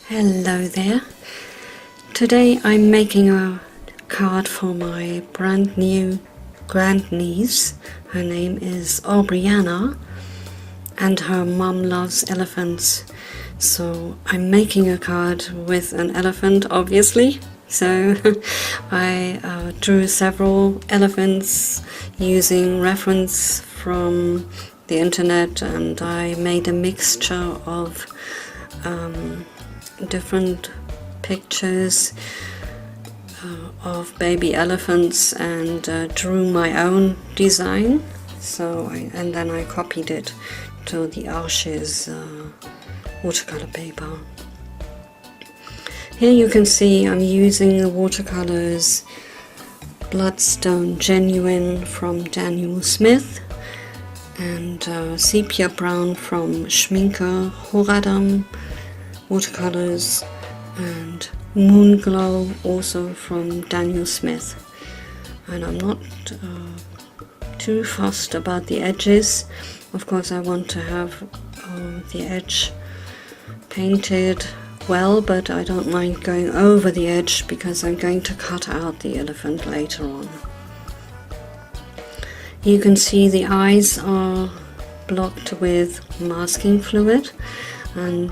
Hello there. Today I'm making a card for my brand new grandniece. Her name is Aubrianna and her mum loves elephants. So I'm making a card with an elephant, obviously. So I drew several elephants using reference from the internet, and I made a mixture of different pictures of baby elephants and drew my own design. And then I copied it to the Arches watercolor paper. Here you can see I'm using the watercolors Bloodstone Genuine from Daniel Smith and Sepia Brown from Schminke Horadam watercolors, and Moonglow also from Daniel Smith. And I'm not too fussed about the edges. Of course I want to have the edge painted well, but I don't mind going over the edge because I'm going to cut out the elephant later on. You can see the eyes are blocked with masking fluid, and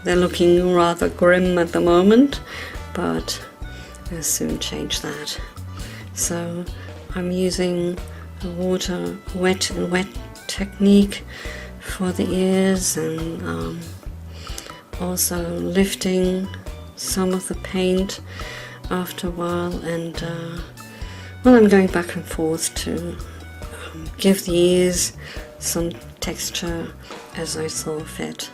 they're looking rather grim at the moment, but I'll soon change that. So I'm using a water wet and wet technique for the ears, and also lifting some of the paint after a while, and I'm going back and forth to give the ears some texture as I saw fit.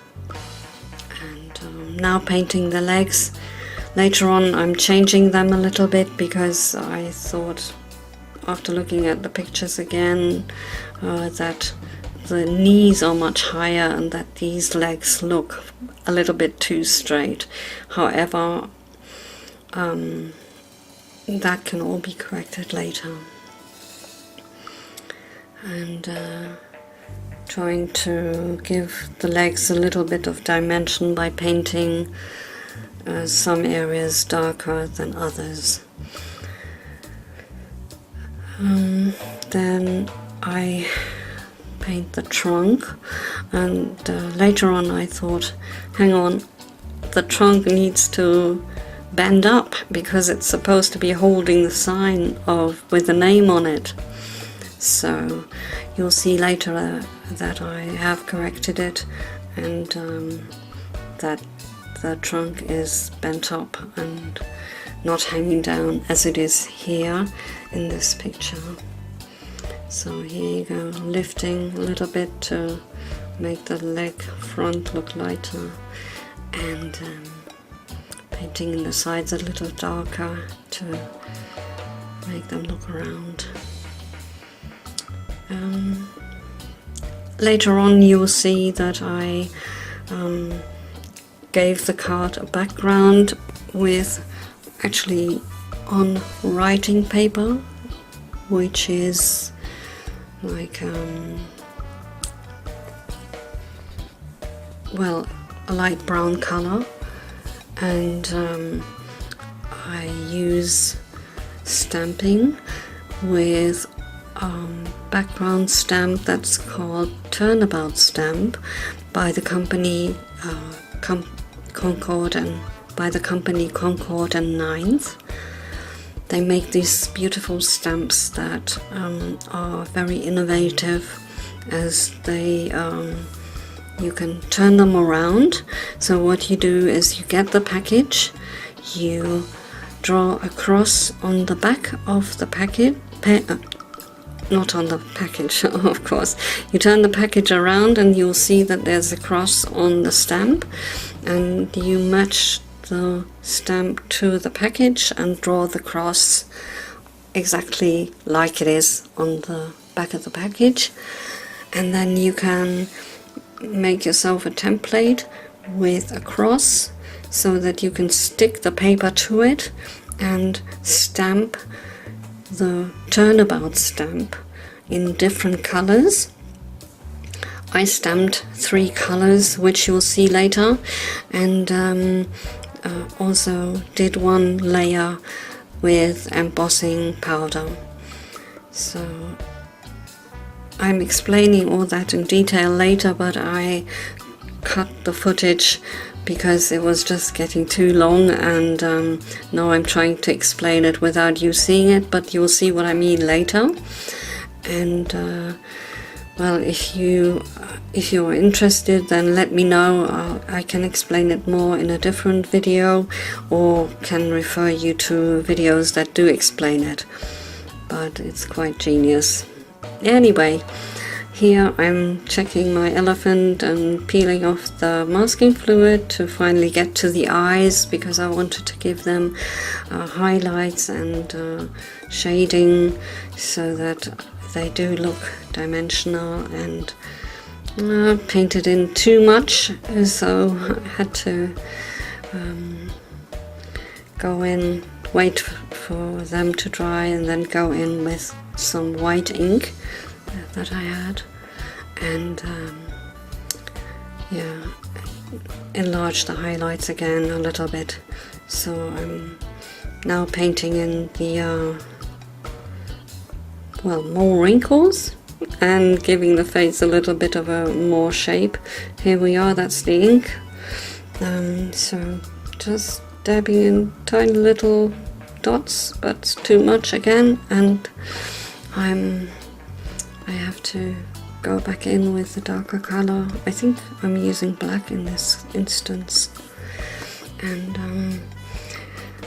And now painting the legs. Later on I'm changing them a little bit because I thought, after looking at the pictures again, that the knees are much higher and that these legs look a little bit too straight. However, that can all be corrected later. And trying to give the legs a little bit of dimension by painting some areas darker than others. Then I paint the trunk, and later on I thought, hang on, the trunk needs to bend up because it's supposed to be holding the sign with the name on it. So you'll see later that I have corrected it, and that the trunk is bent up and not hanging down as it is here in this picture. So here you go, lifting a little bit to make the leg front look lighter, and painting in the sides a little darker to make them look round. Later on you'll see that I gave the card a background with actually on writing paper, which is like a light brown color, and I use stamping with background stamp that's called Turnabout stamp by the company Concord, and by the company Concord and Ninth. They make these beautiful stamps that are very innovative, as they you can turn them around. So what you do is you get the package, you draw a cross on the back of the package, not on the package, of course. You turn the package around and you'll see that there's a cross on the stamp, and you match the stamp to the package and draw the cross exactly like it is on the back of the package. And then you can make yourself a template with a cross so that you can stick the paper to it and stamp the Turnabout stamp in different colors I stamped 3 colors, which you'll see later, and also did 1 layer with embossing powder. So I'm explaining all that in detail later, but I cut the footage because it was just getting too long, and now I'm trying to explain it without you seeing it, but you'll see what I mean later. And well, if you're interested, then let me know. I can explain it more in a different video, or can refer you to videos that do explain it, but it's quite genius. Anyway, here I'm checking my elephant and peeling off the masking fluid to finally get to the eyes, because I wanted to give them highlights and shading so that they do look dimensional, and painted in too much, so I had to go in, wait for them to dry, and then go in with some white ink that I had, and yeah, enlarge the highlights again a little bit. So I'm now painting in the well, more wrinkles and giving the face a little bit of a more shape. Here we are, that's the ink. So just dabbing in tiny little dots, but too much again, and I have to go back in with the darker color. I think I'm using black in this instance, and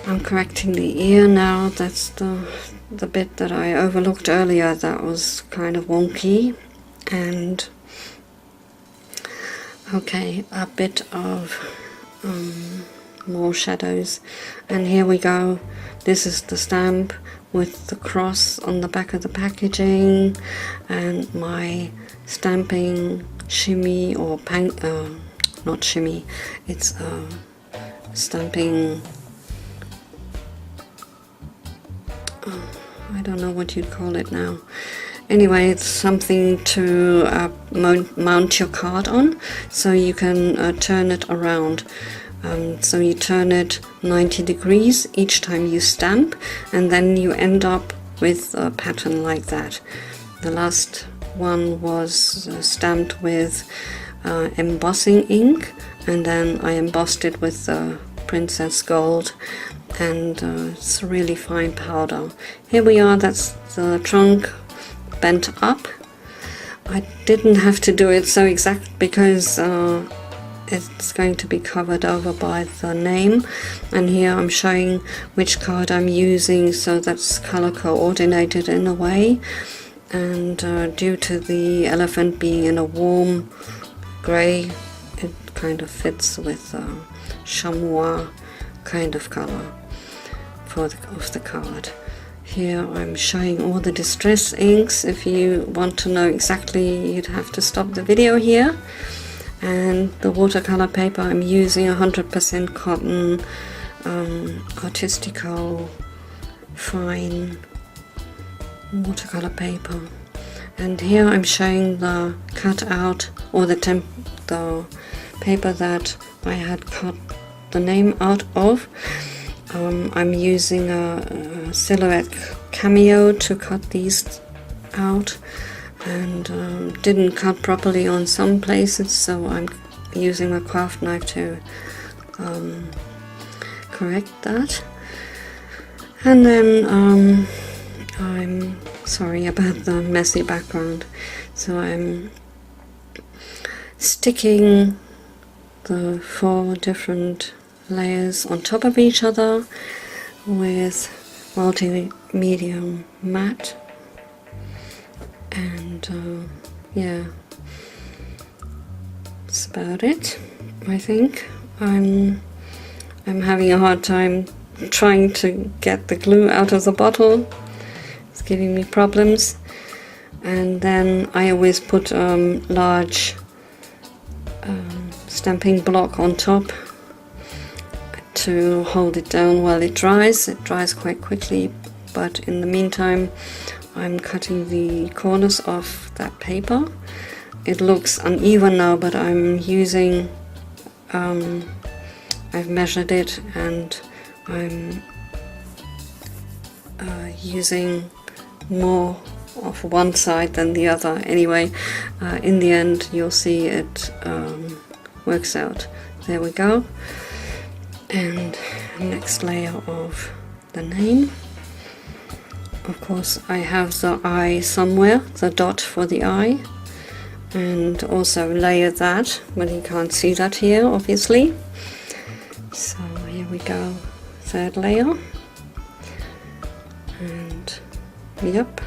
I'm correcting the ear now. That's the bit that I overlooked earlier that was kind of wonky. And okay, a bit of more shadows, and here we go. This is the stamp with the cross on the back of the packaging, and my stamping shimmy, or not shimmy, it's stamping, I don't know what you'd call it now. Anyway, it's something to mount your card on, so you can turn it around. So you turn it 90 degrees each time you stamp, and then you end up with a pattern like that. The last one was stamped with embossing ink, and then I embossed it with Princess Gold, and it's a really fine powder. Here we are, that's the trunk bent up. I didn't have to do it so exact because it's going to be covered over by the name, and here I'm showing which card I'm using, so that's color coordinated in a way. And due to the elephant being in a warm grey, it kind of fits with chamois kind of color of the card. Here I'm showing all the distress inks. If you want to know exactly, you'd have to stop the video here. And the watercolor paper I'm using 100% cotton, Artistico fine watercolor paper. And here I'm showing the cutout, or the paper that I had cut the name out of. I'm using a Silhouette Cameo to cut these out, and didn't cut properly on some places, so I'm using a craft knife to correct that. And then I'm sorry about the messy background, so I'm sticking the 4 different layers on top of each other with multimedia matte, and yeah, that's about it. I think I'm having a hard time trying to get the glue out of the bottle. It's giving me problems. And then I always put large stamping block on top to hold it down while it dries. It dries quite quickly, but in the meantime I'm cutting the corners of that paper it looks uneven now, but I'm using, I've measured it, and I'm using more of one side than the other. Anyway, in the end you'll see it works out. There we go. And next layer of the name. Of course I have the eye somewhere, the dot for the eye, and also layer that, but you can't see that here obviously. So here we go, third layer, and yep,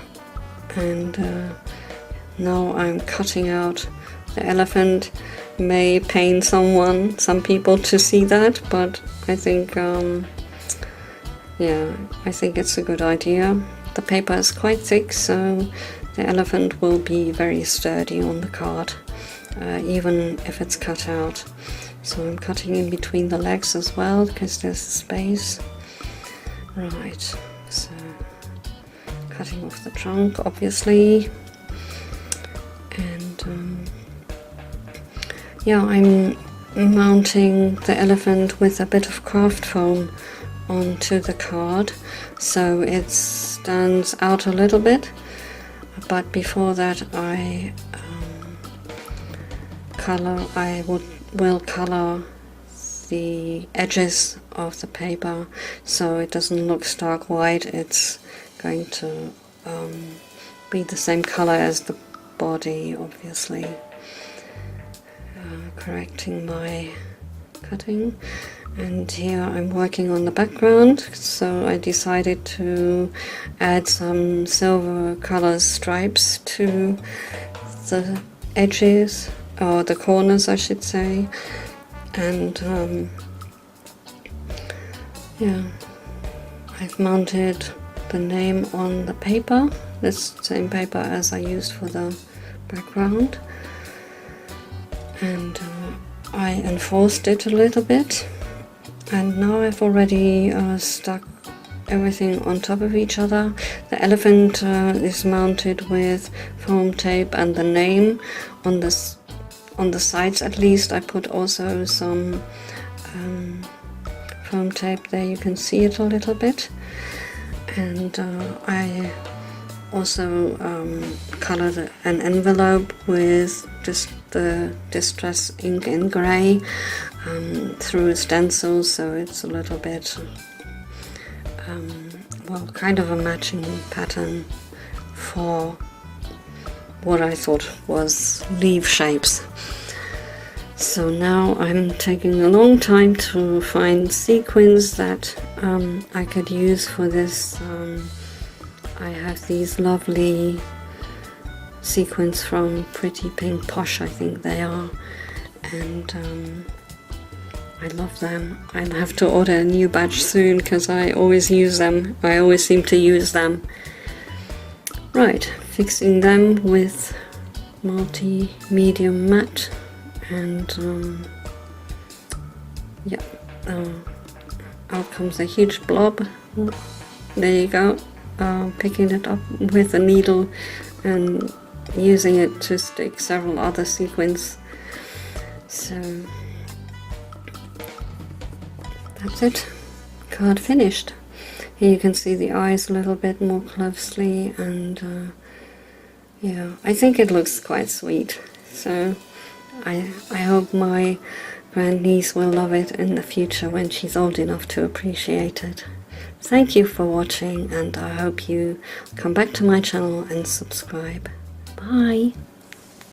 and now I'm cutting out the elephant. May pain some people to see that, but I think yeah, I think it's a good idea. The paper is quite thick, so the elephant will be very sturdy on the card, even if it's cut out. So I'm cutting in between the legs as well, because there's a space. Right, so cutting off the trunk obviously, and yeah, I'm mounting the elephant with a bit of craft foam onto the card, so it stands out a little bit. But before that, I will color the edges of the paper so it doesn't look stark white. It's going to be the same color as the body, obviously. Correcting my cutting, and here I'm working on the background, so I decided to add some silver color stripes to the edges, or the corners I should say, and yeah, I've mounted the name on the paper, this same paper as I used for the background, and I enforced it a little bit, and now I've already stuck everything on top of each other. The elephant is mounted with foam tape, and the name on the sides at least I put also some foam tape there, you can see it a little bit, and I also colored an envelope with just the distress ink in grey through stencils, so it's a little bit well, kind of a matching pattern for what I thought was leaf shapes. So now I'm taking a long time to find sequins that I could use for this. I have these lovely sequins from Pretty Pink Posh, I think they are, and I love them. I'll have to order a new batch soon because I always use them. I always seem to use them. Right, fixing them with multi-medium matte, and yeah, out comes a huge blob. There you go. Picking it up with a needle and using it to stick several other sequins. So that's it, card finished. Here you can see the eyes a little bit more closely, and yeah, I think it looks quite sweet. So I hope my grandniece will love it in the future when she's old enough to appreciate it. Thank you for watching, and I hope you come back to my channel and subscribe. Bye!